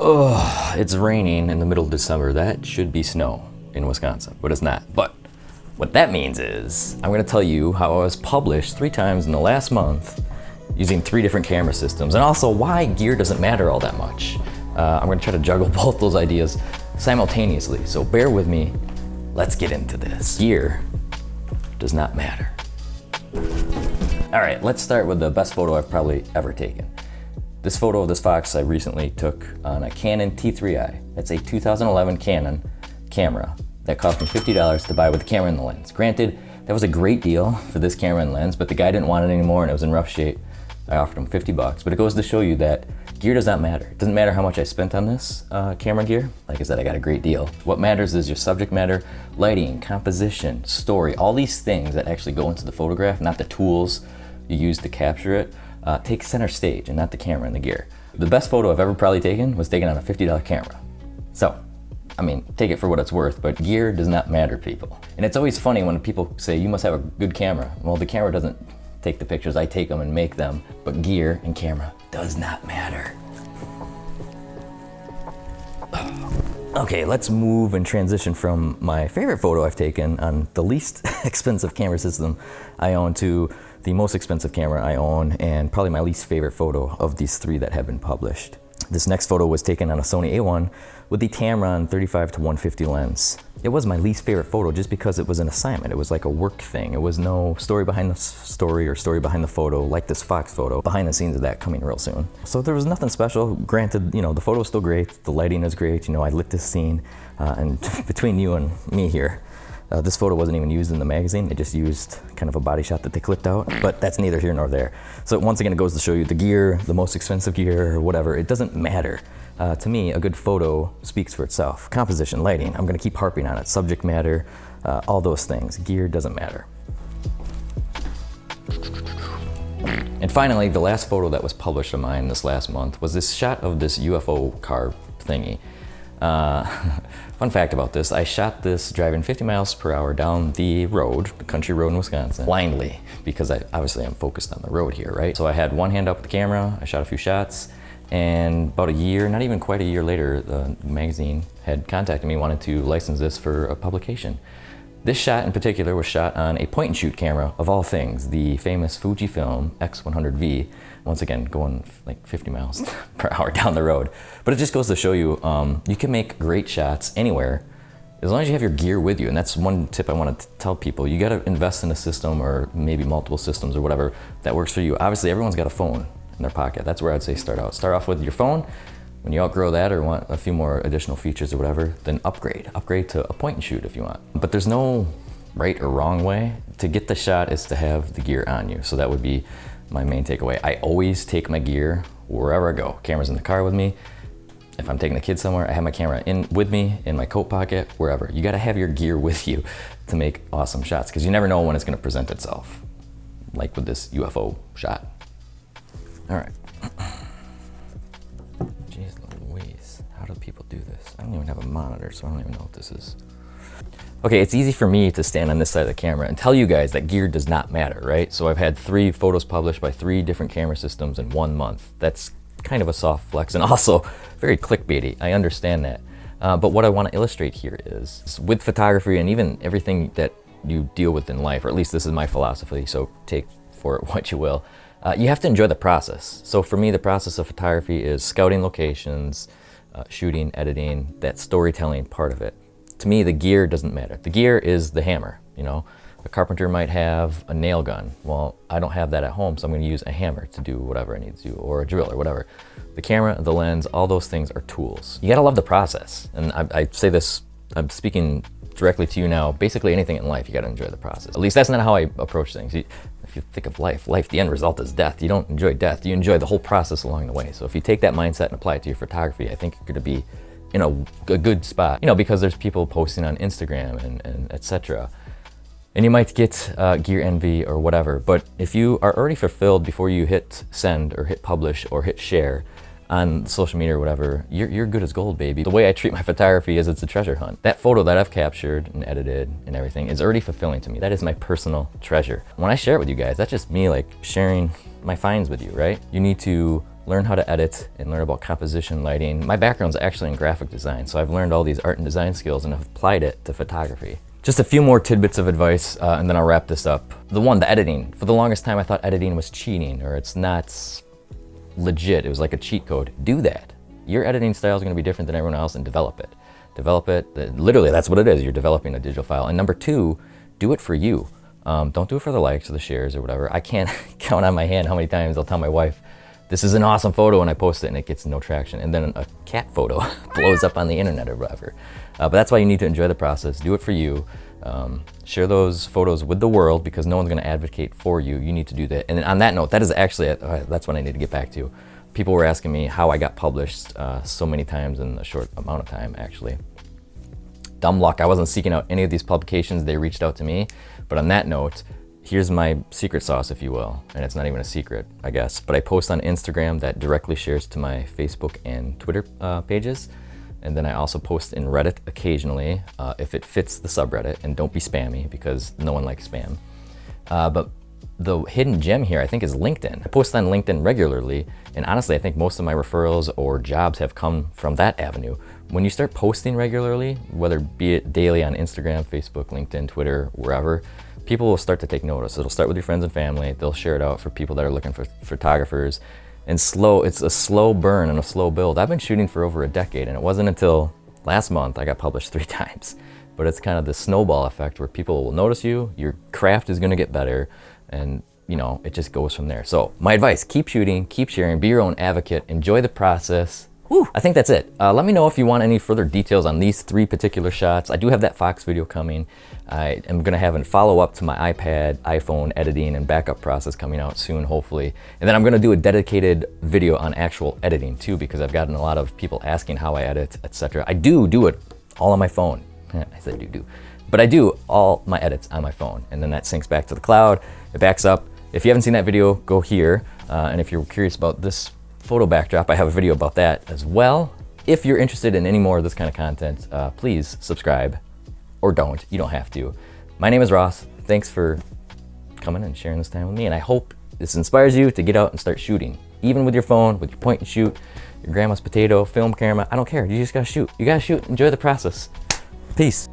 Oh, it's raining in the middle of December. That should be snow in Wisconsin, but it's not. But what that means is I'm gonna tell you how I was published 3 times in the last month using 3 different camera systems, and also why gear doesn't matter all that much. I'm gonna try to juggle both those ideas simultaneously, so bear with me. Let's get into this. Gear does not matter. All right, let's start with the best photo I've probably ever taken. This photo of this fox I recently took on a Canon T3i. It's a 2011 Canon camera that cost me $50 to buy with the camera and the lens. Granted, that was a great deal for this camera and lens, but the guy didn't want it anymore and it was in rough shape. I offered him $50, but it goes to show you that gear does not matter. It doesn't matter how much I spent on this camera gear. Like I said, I got a great deal. What matters is your subject matter, lighting, composition, story, all these things that actually go into the photograph, not the tools you use to capture it, take center stage and not the camera and the gear. The best photo I've ever probably taken was taken on a $50 camera. So, I mean, take it for what it's worth, but gear does not matter, people. And it's always funny when people say, you must have a good camera. Well, the camera doesn't take the pictures, I take them and make them, but gear and camera does not matter. Okay, let's move and transition from my favorite photo I've taken on the least expensive camera system I own to the most expensive camera I own, and probably my least favorite photo of these 3 that have been published. This next photo was taken on a Sony A1 with the Tamron 35 to 150 lens. It was my least favorite photo just because it was an assignment. It was like a work thing. It was no story behind the story or story behind the photo like this fox photo. Behind the scenes of that coming real soon. So there was nothing special. Granted, you know, the photo is still great. The lighting is great. You know, I lit this scene and between you and me here, this photo wasn't even used in the magazine. They just used kind of a body shot that they clipped out, but that's neither here nor there. So once again, it goes to show you the gear, the most expensive gear or whatever, it doesn't matter. To me, a good photo speaks for itself. Composition, lighting, I'm gonna keep harping on it. Subject matter, all those things. Gear doesn't matter. And finally, the last photo that was published of mine this last month was this shot of this UFO car thingy. Fun fact about this, I shot this driving 50 miles per hour down the road, the country road in Wisconsin, blindly, because obviously I'm focused on the road here, right? So I had one hand up with the camera, I shot a few shots, and about a year, not even quite a year later, the magazine had contacted me, wanted to license this for a publication. This shot in particular was shot on a point and shoot camera, of all things, the famous Fujifilm X100V, once again, going like 50 miles per hour down the road. But it just goes to show you, you can make great shots anywhere, as long as you have your gear with you. And that's one tip I want to tell people. You gotta invest in a system or maybe multiple systems or whatever that works for you. Obviously, everyone's got a phone in their pocket. That's where I'd say start out. Start off with your phone. When you outgrow that or want a few more additional features or whatever, then upgrade. Upgrade to a point and shoot if you want. But there's no right or wrong way. To get the shot is to have the gear on you. So that would be my main takeaway. I always take my gear wherever I go. Camera's in the car with me. If I'm taking the kids somewhere, I have my camera with me, in my coat pocket, wherever. You gotta have your gear with you to make awesome shots, because you never know when it's gonna present itself. Like with this UFO shot. All right. Jeez Louise, how do people do this? I don't even have a monitor, so I don't even know what this is. Okay, it's easy for me to stand on this side of the camera and tell you guys that gear does not matter, right? So I've had 3 photos published by 3 different camera systems in 1 month. That's kind of a soft flex and also very clickbaity. I understand that. But what I want to illustrate here is with photography and even everything that you deal with in life, or at least this is my philosophy, so take for it what you will. You have to enjoy the process. So for me, the process of photography is scouting locations, shooting, editing, that storytelling part of it. To me, the gear doesn't matter. The gear is the hammer, you know? A carpenter might have a nail gun. Well, I don't have that at home, so I'm gonna use a hammer to do whatever I need to do, or a drill or whatever. The camera, the lens, all those things are tools. You gotta love the process. And I say this, I'm speaking directly to you now, basically anything in life, you gotta enjoy the process. At least that's not how I approach things. If you think of life, the end result is death. You don't enjoy death, you enjoy the whole process along the way. So if you take that mindset and apply it to your photography, I think you're gonna be in a good spot. You know, because there's people posting on Instagram and etc. And you might get gear envy or whatever, but if you are already fulfilled before you hit send or hit publish or hit share on social media or whatever, you're good as gold, baby. The way I treat my photography is it's a treasure hunt. That photo that I've captured and edited and everything is already fulfilling to me. That is my personal treasure. When I share it with you guys, that's just me like sharing my finds with you, right? You need to learn how to edit and learn about composition, lighting. My background's actually in graphic design, so I've learned all these art and design skills and have applied it to photography. Just a few more tidbits of advice, and then I'll wrap this up. The editing. For the longest time, I thought editing was cheating, or it's not legit. It was like a cheat code. Do that. Your editing style is going to be different than everyone else, and develop it. Develop it. Literally, that's what it is. You're developing a digital file. And number two, do it for you. Don't do it for the likes or the shares or whatever. I can't count on my hand how many times I'll tell my wife, this is an awesome photo, and I post it and it gets no traction. And then a cat photo blows up on the internet or whatever. But that's why you need to enjoy the process. Do it for you. Share those photos with the world, because no one's going to advocate for you. You need to do that. And on that note, that is actually that's what I need to get back to. People were asking me how I got published so many times in a short amount of time, actually. Dumb luck. I wasn't seeking out any of these publications. They reached out to me. But on that note, here's my secret sauce, if you will. And it's not even a secret, I guess. But I post on Instagram that directly shares to my Facebook and Twitter pages. And then I also post in Reddit occasionally, if it fits the subreddit. And don't be spammy, because no one likes spam. But the hidden gem here, I think, is LinkedIn. I post on LinkedIn regularly, and honestly, I think most of my referrals or jobs have come from that avenue. When you start posting regularly, whether be it daily on Instagram, Facebook, LinkedIn, Twitter, wherever, people will start to take notice. It'll start with your friends and family. They'll share it out for people that are looking for photographers. And it's a slow burn and a slow build. I've been shooting for over a decade, and it wasn't until last month I got published 3 times. But it's kind of the snowball effect where people will notice you, your craft is gonna get better, and it just goes from there. So my advice, keep shooting, keep sharing, be your own advocate, enjoy the process. Whew, I think that's it. Let me know if you want any further details on these 3 particular shots. I do have that Fox video coming. I am gonna have a follow-up to my iPad, iPhone editing and backup process coming out soon, hopefully. And then I'm gonna do a dedicated video on actual editing too, because I've gotten a lot of people asking how I edit, etc. I do it all on my phone. I said do. But I do all my edits on my phone, and then that syncs back to the cloud. It backs up. If you haven't seen that video, go here. And if you're curious about this photo backdrop, I have a video about that as well. If you're interested in any more of this kind of content, please subscribe, or don't. You don't have to. My name is Ross. Thanks for coming and sharing this time with me, and I hope this inspires you to get out and start shooting. Even with your phone, with your point and shoot, your grandma's potato, film camera, I don't care. You just gotta shoot. You gotta shoot. Enjoy the process. Peace.